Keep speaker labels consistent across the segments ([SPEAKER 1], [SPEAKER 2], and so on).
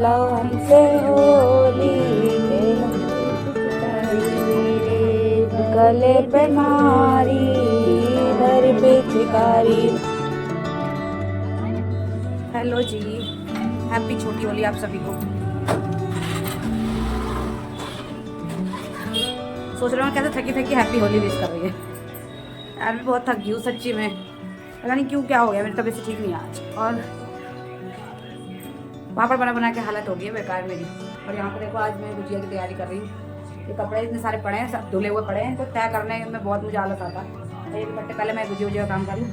[SPEAKER 1] खेलो हमसे होली, खेलो मेरे गले पे मारी, घर पे चिकारी। हेलो जी, हैप्पी छोटी होली आप सभी को। सोच रहा हूँ कैसे थकी थकी हैप्पी होली विश कर रही है यार। मैं बहुत थक गई हूँ सच्ची में, पता नहीं क्यों क्या हो गया, मेरी तबीयत से ठीक नहीं है आज। और पापड़ बना बना के हालत हो गई है बेकार मेरी। और यहाँ पर देखो आज मैं गुजिया की तैयारी कर रही हूँ। ये कपड़े इतने सारे पड़े हैं, सब धुले हुए पड़े हैं, तो तय करने में बहुत मुझे आलस आता है। एक घंटे पहले मैं गुजिया का काम करूँ,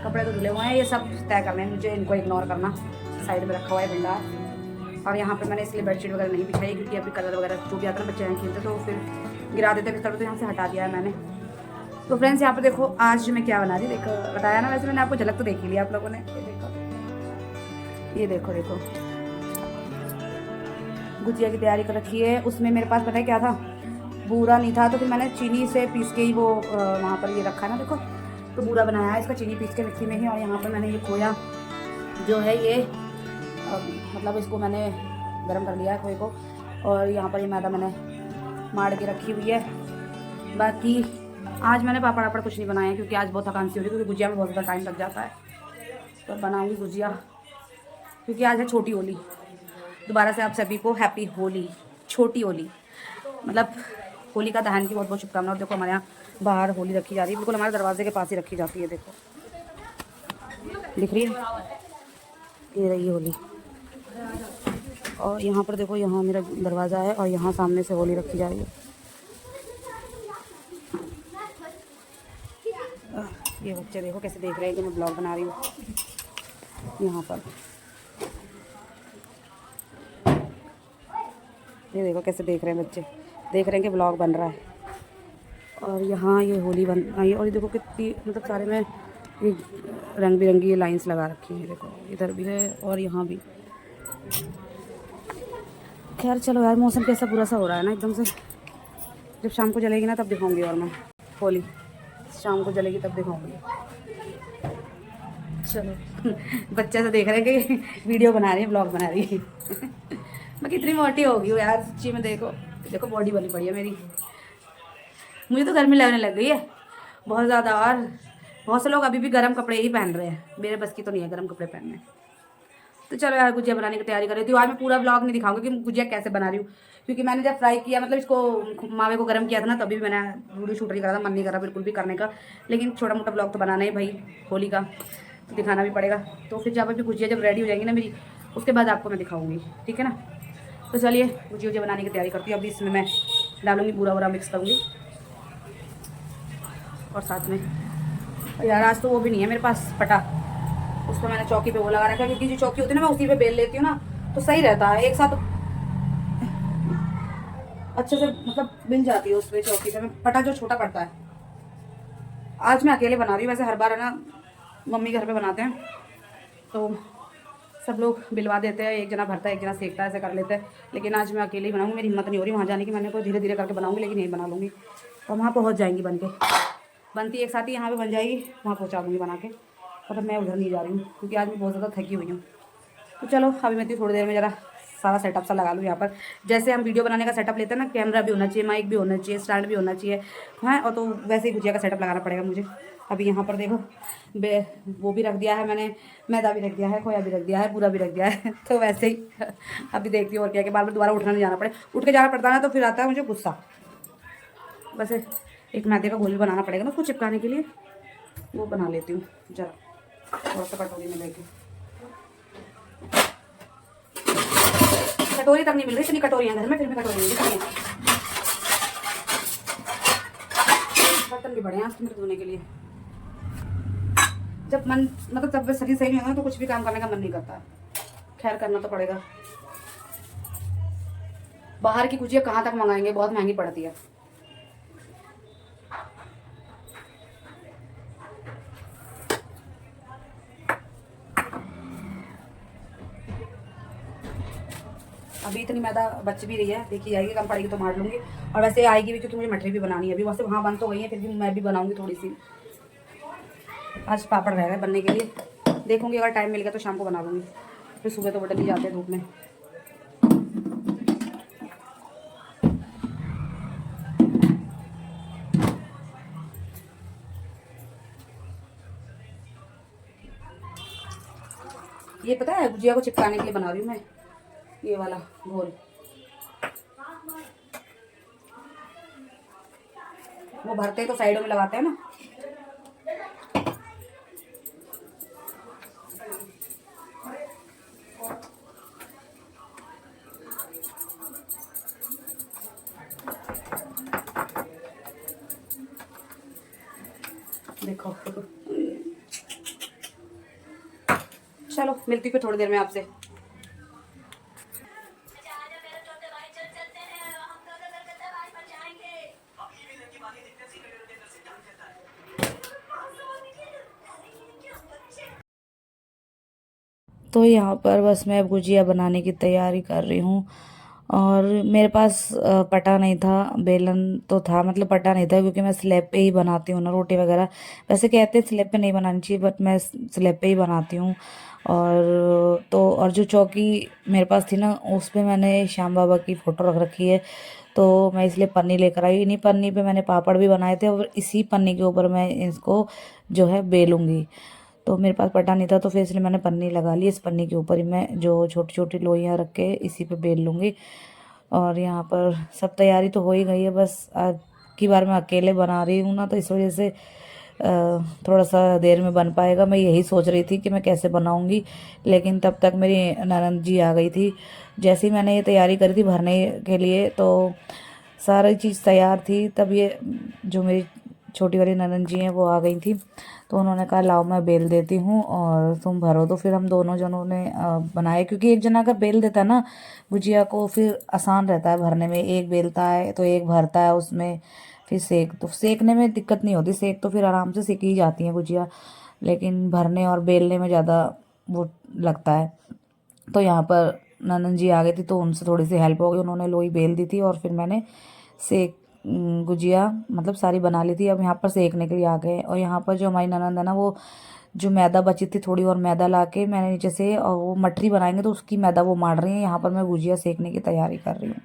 [SPEAKER 1] कपड़े तो धुले हुए हैं, ये सब तय करने हैं मुझे, इनको इग्नोर करना। साइड में रखा हुआ है भंडार। और यहाँ पर मैंने इसलिए बेडशीट वगैरह नहीं बिछाई क्योंकि अभी कलर वगैरह जो भी आता है बच्चे यहाँ खेलते तो फिर गिरा देते बिस्तर, तो यहाँ से हटा दिया है मैंने। तो फ्रेंड्स यहाँ पर देखो आज मैं क्या बना रही, देखो बताया ना, वैसे मैंने आपको झलक तो देख ही लिया आप लोगों ने। ये देखो देखो गुजिया की तैयारी कर रखी है। उसमें मेरे पास पता है क्या था, बूरा नहीं था, तो फिर मैंने चीनी से पीस के ही वो वहाँ पर ये रखा है ना, देखो तो बूरा बनाया है इसका चीनी पीस के मिक्सी में ही। और यहाँ पर मैंने ये खोया जो है ये मतलब इसको मैंने गर्म कर लिया है खोए को। और यहाँ पर ये मैदा मैंने माड़ के रखी हुई है। बाकी आज मैंने पापड़ वापड़ कुछ नहीं बनाया क्योंकि आज बहुत थकान सी हो रही है, क्योंकि गुजिया में बहुत ज़्यादा टाइम लग जाता है। तो बनाऊँगी गुजिया क्योंकि आज है छोटी होली। दोबारा से आप सभी को हैप्पी होली, छोटी होली, मतलब होली का दहन की बहुत बहुत शुभकामनाएं। देखो हमारे यहाँ बाहर होली रखी जा रही है, बिल्कुल हमारे दरवाजे के पास ही रखी जाती है। देखो दिख रही है, ये रही होली। और यहाँ पर देखो, यहाँ मेरा दरवाज़ा है और यहाँ सामने से होली रखी जा रही है। ये बच्चे देखो कैसे देख रहे हैं कि मैं ब्लॉग बना रही हूँ। यहाँ पर ये देखो कैसे देख रहे हैं बच्चे, देख रहे हैं कि ब्लॉग बन रहा है। और यहाँ ये होली बन आई है। और ये देखो कितनी मतलब सारे में ये रंग बिरंगी ये लाइंस लगा रखी हैं। देखो इधर भी है और यहाँ भी। खैर चलो यार, मौसम कैसा बुरा सा हो रहा है ना एकदम से। जब शाम को जलेगी ना तब दिखाऊंगी, और मैं होली शाम को जलेगी तब दिखाऊंगी। चलो बच्चे से देख रहे हैं कि वीडियो बना रही है, ब्लॉग बना रही है। मैं कितनी मोटी हो गई हूँ यार सच्ची में। देखो देखो बॉडी बनी पड़ी है मेरी, मुझे तो गर्मी लगने लग गई है बहुत ज़्यादा। और बहुत से लोग अभी भी गर्म कपड़े ही पहन रहे हैं, मेरे बस की तो नहीं है गर्म कपड़े पहनने। तो चलो यार गुजिया बनाने की तैयारी कर रही थी। आज मैं पूरा ब्लॉग नहीं दिखाऊंगी कि गुजिया कैसे बना रही हूँ, क्योंकि मैंने जब फ्राई किया मतलब इसको मावे को गर्म किया था ना, तभी भी मैंने वीडियो शूट नहीं करा था, मन नहीं करा बिल्कुल भी करने का। लेकिन छोटा मोटा ब्लॉग तो बनाना ही भाई, होली का तो दिखाना भी पड़ेगा। तो फिर जब अभी गुजिया जब रेडी हो जाएंगी ना मेरी, उसके बाद आपको मैं दिखाऊंगी, ठीक है ना। तो चलिए गुजिया बनाने की तैयारी करती हूँ। अभी इसमें मैं डालूंगी बूरा वूरा मिक्स करूँगी। और साथ में यार आज तो वो भी नहीं है मेरे पास पटा, उसको मैंने चौकी पे वो लगा रखा है, क्योंकि जो चौकी होती है ना मैं उसी पे बेल लेती हूँ ना, तो सही रहता है एक साथ अच्छे से मतलब मिल जाती है उस पे चौकी पे। पटा जो छोटा पड़ता है। आज मैं अकेले बना रही हूँ, वैसे हर बार है ना मम्मी घर पे बनाते हैं तो सब लोग बिलवा देते हैं, एक जना भरता है एक जना सेकता है, ऐसे कर लेते हैं। लेकिन आज मैं अकेले ही बनाऊंगी, मेरी हिम्मत नहीं हो रही वहाँ जाने की। मैंने को धीरे धीरे करके बनाऊंगी, लेकिन यही बना लूँगी और वहाँ पहुँच जाएंगी बन के। बनती एक साथ ही यहाँ पे बन जाएगी, वहाँ पहुँचा दूँगी बना के। और मैं उधर नहीं जा रही हूँ क्योंकि आज मैं बहुत ज़्यादा थकी हुई हूँ। तो चलो अभी मैं थोड़ी देर में ज़रा सारा सेटअप सा लगा लूँ यहाँ पर। जैसे हम वीडियो बनाने का सेटअप लेते हैं ना, कैमरा भी होना चाहिए, माइक भी होना चाहिए, स्टैंड भी होना चाहिए, हाँ। और तो वैसे ही गुजिया का सेटअप लगाना पड़ेगा मुझे। अभी यहाँ पर देखो वो भी रख दिया है मैंने, मैदा भी रख दिया है, खोया भी रख दिया है, पूरा भी रख दिया है। तो वैसे ही अभी देखती हूँ और क्या कि बार बार दोबारा उठना नहीं जाना पड़े। उठ के जाना पड़ता है ना तो फिर आता है मुझे गुस्सा। वैसे एक मैदे का घोल भी बनाना पड़ेगा ना उसको चिपकाने के लिए, वो बना लेती हूँ जरा थोड़ा सा कटोरी में लेके। कटोरी तक नहीं मिल रही, इतनी कटोरियाँ घर में, फिर भी कटोरी नहीं दिख रही है। बर्तन भी बड़े हैं आज मेरे धोने के लिए। जब मन मतलब जब शरीर सही नहीं होगा तो कुछ भी काम करने का मन नहीं करता। खैर करना तो पड़ेगा। बाहर की गुजिया कहाँ तक मंगाएंगे, बहुत महंगी पड़ती है। अभी इतनी मैदा बच भी रही है, देखी जाएगी, कम पड़ेगी तो मार लूँगी। और वैसे आएगी भी क्योंकि मुझे मठरी भी बनानी है। अभी वैसे वहाँ बंद तो गई है, फिर भी मैं भी बनाऊँगी थोड़ी सी। आज पापड़ रह गए बनने के लिए, देखूँगी अगर टाइम मिल गया तो शाम को बना लूँगी, फिर सुबह तो बटन ही जाते हैं धूप में। ये पता है गुजिया को चिपकाने के लिए बना रही हूँ मैं, ये वाला घोल। वो भरते हैं तो साइडों में लगाते हैं ना। देखो चलो मिलती हूँ थोड़ी देर में आपसे।
[SPEAKER 2] तो यहाँ पर बस मैं गुजिया बनाने की तैयारी कर रही हूँ। और मेरे पास पटा नहीं था, बेलन तो था, मतलब पटा नहीं था क्योंकि मैं स्लैब पे ही बनाती हूँ ना रोटी वगैरह। वैसे कहते हैं स्लैब पे नहीं बनानी चाहिए, बट मैं स्लैब पे ही बनाती हूँ। और जो चौकी मेरे पास थी ना, उस पे मैंने श्याम बाबा की फ़ोटो रख रखी है, तो मैं इसलिए पन्नी लेकर आई। इन्हीं पन्नी पे मैंने पापड़ भी बनाए थे और इसी पन्नी के ऊपर मैं इसको जो है बेलूँगी। तो मेरे पास पटा नहीं था, तो फिर इसलिए मैंने पन्नी लगा ली। इस पन्नी के ऊपर ही मैं जो छोटी छोटी लोइयाँ रख के इसी पे बेल लूँगी। और यहाँ पर सब तैयारी तो हो ही गई है, बस आज की बार मैं अकेले बना रही हूँ ना, तो इस वजह से थोड़ा सा देर में बन पाएगा। मैं यही सोच रही थी कि मैं कैसे बनाऊँगी, लेकिन तब तक मेरी ननद जी आ गई थी। जैसे ही मैंने ये तैयारी करी थी भरने के लिए, तो सारी चीज़ तैयार थी, तब ये जो मेरी छोटी वाली ननद जी हैं वो आ गई थी। तो उन्होंने कहा लाओ मैं बेल देती हूँ और तुम भरो। तो फिर हम दोनों जनों ने बनाए, क्योंकि एक जना अगर बेल देता है ना गुजिया को, फिर आसान रहता है भरने में। एक बेलता है तो एक भरता है उसमें, फिर तो सेकने में दिक्कत नहीं होती, सेक तो फिर आराम से सेक ही जाती है गुजिया, लेकिन भरने और बेलने में ज़्यादा वो लगता है। तो यहाँ पर ननद जी आ गई थी, तो उनसे थोड़ी सी हेल्प हो गई, उन्होंने लोई बेल दी थी और फिर मैंने सेक गुजिया मतलब सारी बना ली थी। अब यहाँ पर सेकने के लिए आ गए। और यहाँ पर जो हमारी ननद है ना, वो जो मैदा बची थी थोड़ी और मैदा ला के मैंने नीचे से, और वो मठरी बनाएंगे तो उसकी मैदा वो मार रही है। यहाँ पर मैं गुजिया सेकने की तैयारी कर रही हूँ।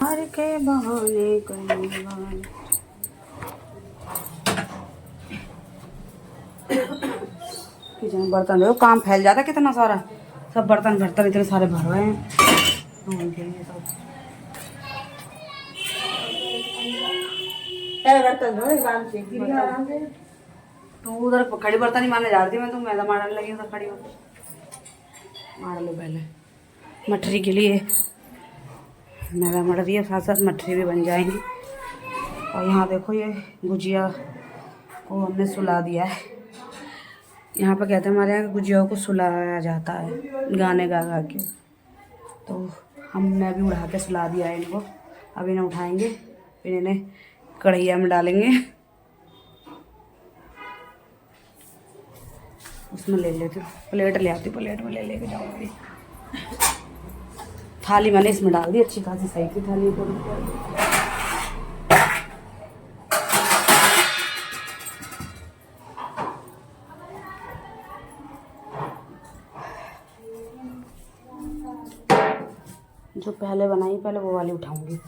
[SPEAKER 1] हर के बहाने किचन बर्तन देखो, काम फैल जाता है कितना सारा, सब बर्तन बर्तन इतने सारे भर रहे हैं उनके लिए सब। तो उधर खड़ी बर्तन ही मारने जा रही थी मैं, तो मैदा मारने लगी उधर खड़ी होकर। मार लो पहले मठरी के लिए, मैदा मर रही है, साथ साथ मठरी भी बन जाएंगी। और यहाँ देखो ये गुजिया को हमने सुला दिया है। यहाँ पर कहते हैं हमारे यहाँ गुजिया को सुलाया जाता है गाने गा गा के, तो मैं भी उड़ा के सुला दिया है इनको। अब इन्हें उठाएंगे, फिर इन्हें कढ़ैया में डालेंगे, उसमें ले लेती हूँ, प्लेट ले आती हूँ, प्लेट में ले लेके जाऊँगी। थाली मैंने इसमें डाल दी, अच्छी खासी सही की थाली को। जो पहले बनाई पहले वो वाली उठाऊंगी,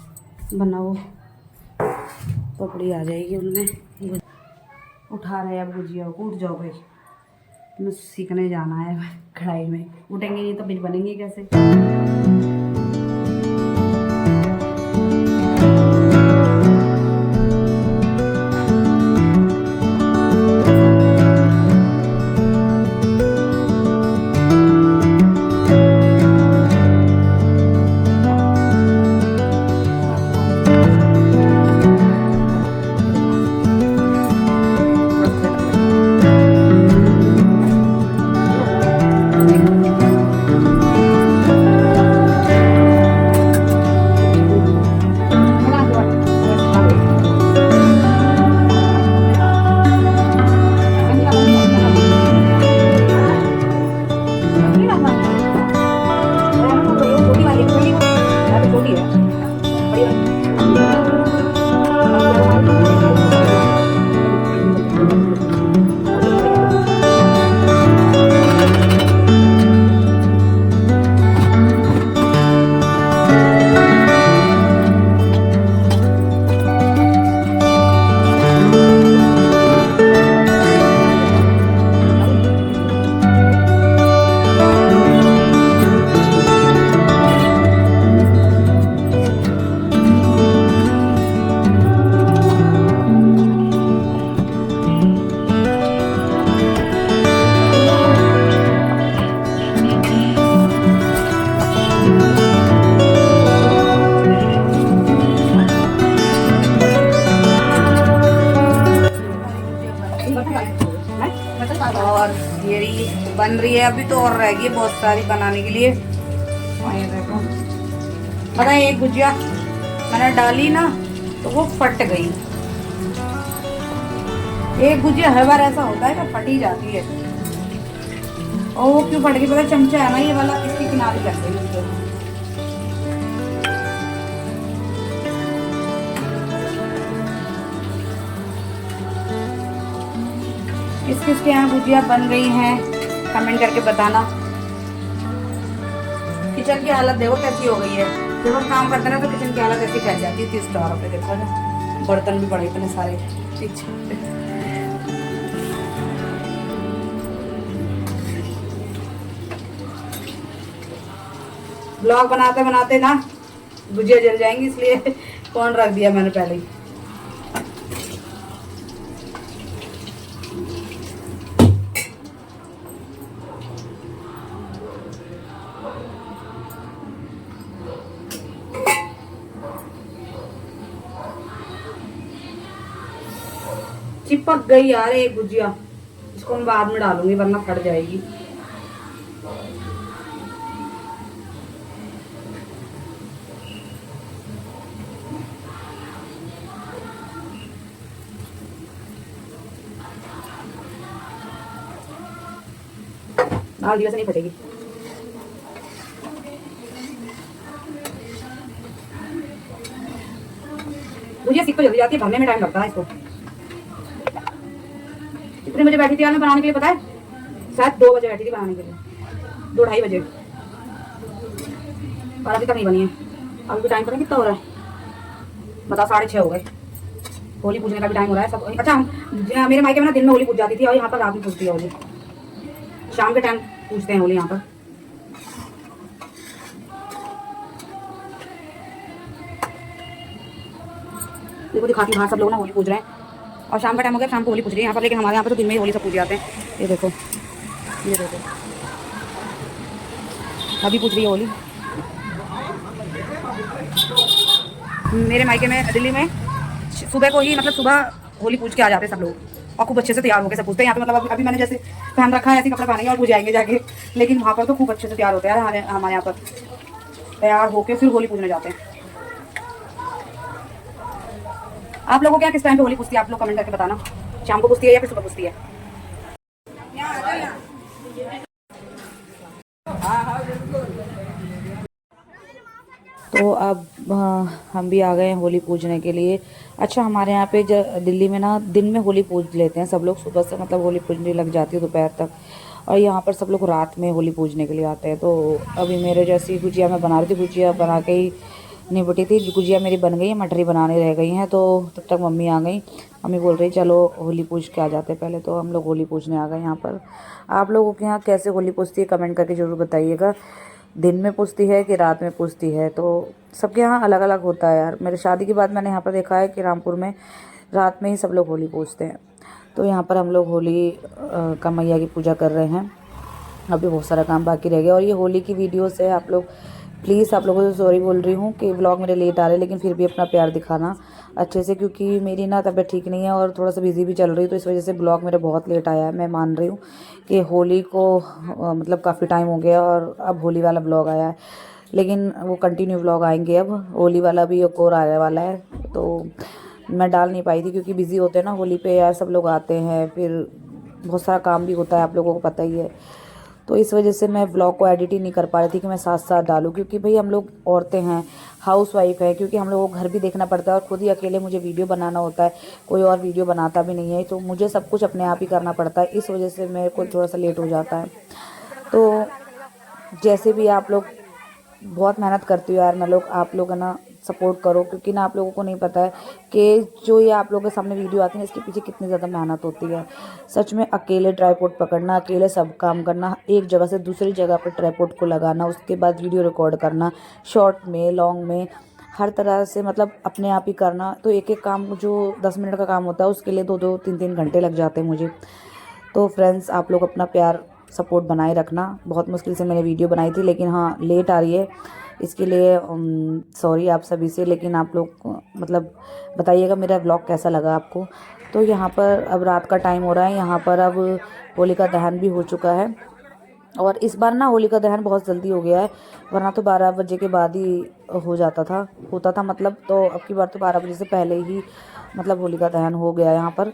[SPEAKER 1] वरना वो पपड़ी आ जाएगी उनमें। उठा रहे हैं अब गुजिया को, उठ जाओ भाई, मैं सीखने जाना है कढ़ाई में। उठेंगे नहीं तो फिर बनेंगे कैसे। ये रही बन रही है अभी तो, और रह गई है बहुत सारी बनाने के लिए। और ये देखो, पता है एक भुजिया मैंने डाली ना तो वो फट गई। एक भुजिया हर बार ऐसा होता है कि फट ही जाती है। और वो क्यों फट गई पता है, चमचा है ना ये वाला, इसकी किनारे लग गई मुझे। किस किस के यहाँ भुजिया बन गई हैं कमेंट करके बताना। किचन की हालत देखो कैसी हो गई है, जब हम काम करते ना तो किचन की हालत ऐसी फैल जाती है। 30 पे देखो ना, बर्तन भी पड़े इतने सारे किचन पे। ब्लॉग बनाते बनाते ना भुजिया जल जाएंगी, इसलिए फोन रख दिया मैंने पहले ही। चिपक गई यार एक भुजिया, इसको मैं बाद में डालूंगी वरना फट जाएगी। डाल दिया से नहीं फटेगी। भुजिया सीख तो जल्दी जाती है, भरने में टाइम लगता है इसको। इतने बजे बैठी थी यार मैं बनाने के लिए, पता है शायद 2 बजे बैठी थी बनाने के लिए, 2-2:30 बजे, और अभी तक नहीं बनी है। अभी भी टाइम पता कितना हो रहा है, बता 6:30 हो गए। होली पूजने का भी टाइम हो रहा है सब। अच्छा मेरे मायके में ना दिन में होली पूज जाती थी और यहाँ पर रात में पूजती है होली, शाम के टाइम पूजते हैं होली यहाँ पर। देखो दिखाती बाहर सब लोग ना होली पूज रहे हैं, और शाम का टाइम हो गया, शाम को होली पूज रही है यहाँ पर, लेकिन हमारे यहाँ पर तो दिन में ही होली सब पूज जाते हैं। ये देखो, ये देखो अभी पूज रही है होली। मेरे मायके में दिल्ली में सुबह को ही, मतलब सुबह होली पूज के आ जाते हैं सब लोग, और खूब अच्छे से तैयार होकर सब पूछते हैं। यहाँ पे मतलब अभी मैंने जैसे पहन रखा है ऐसे कपड़े पहनेंगे और पूज जाएंगे जाके, लेकिन वहाँ पर तो खूब अच्छे से तैयार होते हैं हमारे यहाँ पर, तैयार होकर फिर होली पूजने जाते हैं। आप लोगों के यहाँ किस टाइम पे होली पूजती है आप लोग कमेंट करके बताना, शाम को पूजती है या फिर सुबह पूजती है।
[SPEAKER 2] तो अब हम भी आ गए हैं होली पूजने के लिए। अच्छा हमारे यहाँ पे दिल्ली में ना दिन में होली पूज लेते हैं सब लोग, सुबह से मतलब होली पूजने लग जाती है दोपहर तक, और यहाँ पर सब लोग रात में होली पूजने के लिए आते हैं। तो अभी मेरे जैसी गुजिया मैं बना रही थी, गुजिया बना के ही निपटी थी, गुजिया मेरी बन गई है, मटरी बनाने रह गई हैं। तो तब तक मम्मी आ गई, मम्मी बोल रही चलो होली पूज के आ जाते हैं पहले। तो हम लोग होली पूजने आ गए यहाँ पर। आप लोगों के यहाँ कैसे होली पूजती है कमेंट करके ज़रूर बताइएगा, दिन में पूजती है कि रात में पूजती है। तो सबके यहाँ अलग अलग होता है यार। मेरे शादी के बाद मैंने यहाँ पर देखा है कि रामपुर में रात में ही सब लोग होली पूजते हैं। तो यहाँ पर हम लोग होली का मैया की पूजा कर रहे हैं, अभी बहुत सारा काम बाकी रह गया। और ये होली की वीडियो से आप लोग प्लीज़, आप लोगों से सॉरी बोल रही हूँ कि व्लॉग मेरे लेट आ रहे हैं, लेकिन फिर भी अपना प्यार दिखाना अच्छे से, क्योंकि मेरी ना तबीयत ठीक नहीं है और थोड़ा सा बिजी भी चल रही है, तो इस वजह से ब्लॉग मेरा बहुत लेट आया है। मैं मान रही हूँ कि होली को मतलब काफ़ी टाइम हो गया और अब होली वाला ब्लॉग आया है, लेकिन वो कंटिन्यू ब्लॉग आएंगे। अब होली वाला भी एक और आने वाला है, तो मैं डाल नहीं पाई थी क्योंकि बिज़ी होते हैं ना होली पे यार, सब लोग आते हैं, फिर बहुत सारा काम भी होता है, आप लोगों को पता ही है। तो इस वजह से मैं व्लॉग को एडिट ही नहीं कर पा रही थी कि मैं साथ साथ डालूं, क्योंकि भाई हम लोग औरतें हैं, हाउसवाइफ है, क्योंकि हम लोगों को घर भी देखना पड़ता है और खुद ही अकेले मुझे वीडियो बनाना होता है, कोई और वीडियो बनाता भी नहीं है, तो मुझे सब कुछ अपने आप ही करना पड़ता है। इस वजह से मेरे को थोड़ा सा लेट हो जाता है। तो जैसे भी आप लोग बहुत मेहनत करती हो यार, मैं लोग आप लोग है ना सपोर्ट करो, क्योंकि ना आप लोगों को नहीं पता है कि जो ये आप लोगों के सामने वीडियो आती है इसके पीछे कितनी ज़्यादा मेहनत होती है। सच में अकेले ट्राईपोड पकड़ना, अकेले सब काम करना, एक जगह से दूसरी जगह पर ट्राईपोड को लगाना, उसके बाद वीडियो रिकॉर्ड करना, शॉर्ट में लॉन्ग में हर तरह से मतलब अपने आप ही करना। तो एक एक काम जो 10 मिनट का काम होता है उसके लिए 2-2 3-3 घंटे लग जाते हैं मुझे। तो फ्रेंड्स आप लोग अपना प्यार सपोर्ट बनाए रखना। बहुत मुश्किल से मैंने वीडियो बनाई थी, लेकिन हाँ लेट आ रही है, इसके लिए सॉरी आप सभी से। लेकिन आप लोग मतलब बताइएगा मेरा व्लॉग कैसा लगा आपको। तो यहाँ पर अब रात का टाइम हो रहा है, यहाँ पर अब होलिका दहन भी हो चुका है। और इस बार ना होलिका दहन बहुत जल्दी हो गया है, वरना तो 12 बजे के बाद ही होता था मतलब। तो अब की बार तो 12 बजे से पहले ही मतलब होलिका दहन हो गया यहाँ पर,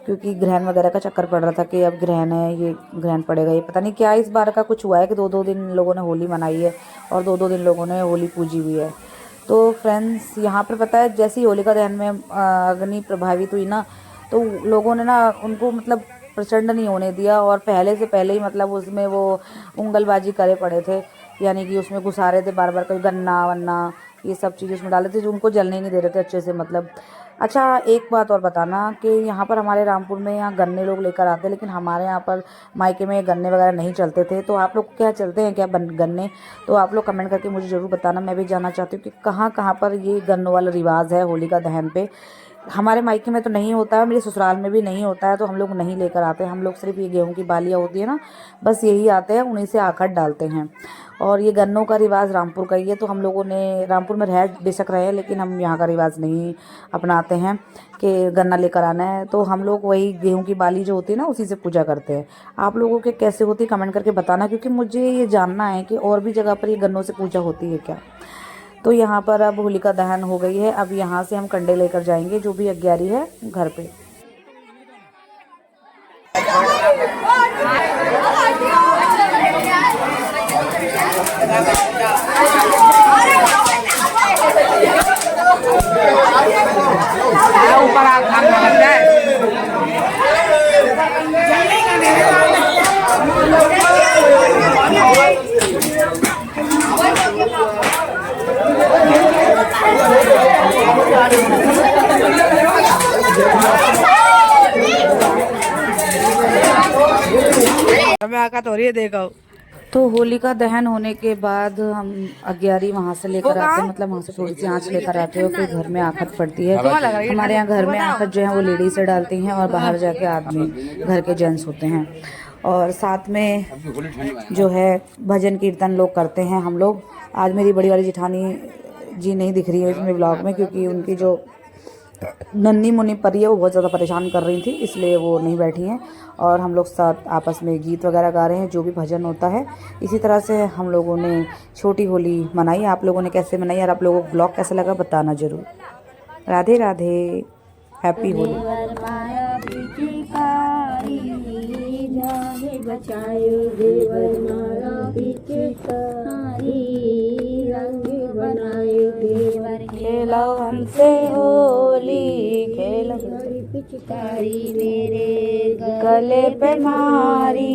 [SPEAKER 2] क्योंकि ग्रहण वगैरह का चक्कर पड़ रहा था कि अब ग्रहण है, ये ग्रहण पड़ेगा। ये पता नहीं क्या इस बार का कुछ हुआ है कि 2-2 दिन लोगों ने होली मनाई है और 2-2 दिन लोगों ने होली पूजी हुई है। तो फ्रेंड्स यहाँ पर पता है, जैसे ही होलिका दहन में अग्नि प्रभावित हुई ना, तो लोगों ने ना उनको मतलब प्रचंड नहीं होने दिया, और पहले से पहले ही मतलब उसमें वो उंगलबाजी करे पड़े थे, यानी कि उसमें घुसा रहे थे बार बार, कोई गन्ना वन्ना ये सब चीज़ उसमें डाले थे, जो उनको जलने नहीं दे रहे थे अच्छे से मतलब। अच्छा एक बात और बताना कि यहाँ पर हमारे रामपुर में यहाँ गन्ने लोग लेकर आते हैं, लेकिन हमारे यहाँ पर मायके में गन्ने वगैरह नहीं चलते थे। तो आप लोग क्या चलते हैं क्या गन्ने? तो आप लोग कमेंट करके मुझे ज़रूर बताना, मैं भी जानना चाहती हूँ कि कहाँ कहाँ पर ये गन्नों वाला रिवाज है होलिका दहन पे। हमारे मायके में तो नहीं होता है, मेरे ससुराल में भी नहीं होता है, तो हम लोग नहीं लेकर आते। हम लोग सिर्फ ये गेहूं की बालियाँ होती है ना, बस यही आते हैं, उन्हीं से आखट डालते हैं। और ये गन्नों का रिवाज रामपुर का ही है, तो हम लोगों ने रामपुर में रह बेशक रहे हैं, लेकिन हम यहाँ का रिवाज नहीं अपनाते हैं कि गन्ना लेकर आना है। तो हम लोग वही गेहूं की बाली जो होती है ना, उसी से पूजा करते हैं। आप लोगों के कैसे होती है कमेंट करके बताना, क्योंकि मुझे ये जानना है कि और भी जगह पर ये गन्नों से पूजा होती है क्या। तो यहाँ पर अब होलिका दहन हो गई है, अब यहाँ से हम कंडे लेकर जाएंगे जो भी अग्यारी है घर पे।
[SPEAKER 1] ऊपर आप खाना लगता है। मैं आका तो रही है देखो।
[SPEAKER 2] तो होलिका दहन होने के बाद हम अग्यारी वहाँ से लेकर आते हैं, मतलब वहाँ से थोड़ी सी आँच लेकर आते हैं, और फिर घर में आखत पड़ती है। हमारे यहाँ घर में आखत जो है वो लेडीज से डालती हैं, और बाहर जाके आदमी घर के जेंट्स होते हैं। और साथ में जो है भजन कीर्तन लोग करते हैं हम लोग। आज मेरी बड़ी वाली जेठानी जी नहीं दिख रही है इसमें ब्लॉग में, क्योंकि उनकी जो नन्ही मुन्नी परी है वो बहुत ज़्यादा परेशान कर रही थी, इसलिए वो नहीं बैठी हैं। और हम लोग साथ आपस में गीत वगैरह गा रहे हैं, जो भी भजन होता है। इसी तरह से हम लोगों ने छोटी होली मनाई। आप लोगों ने कैसे मनाई और आप लोगों को ब्लॉग कैसा लगा बताना ज़रूर। राधे राधे, हैप्पी होली। खेलो हमसे होली, खेलो पिचकारी मेरे गले पे मारी।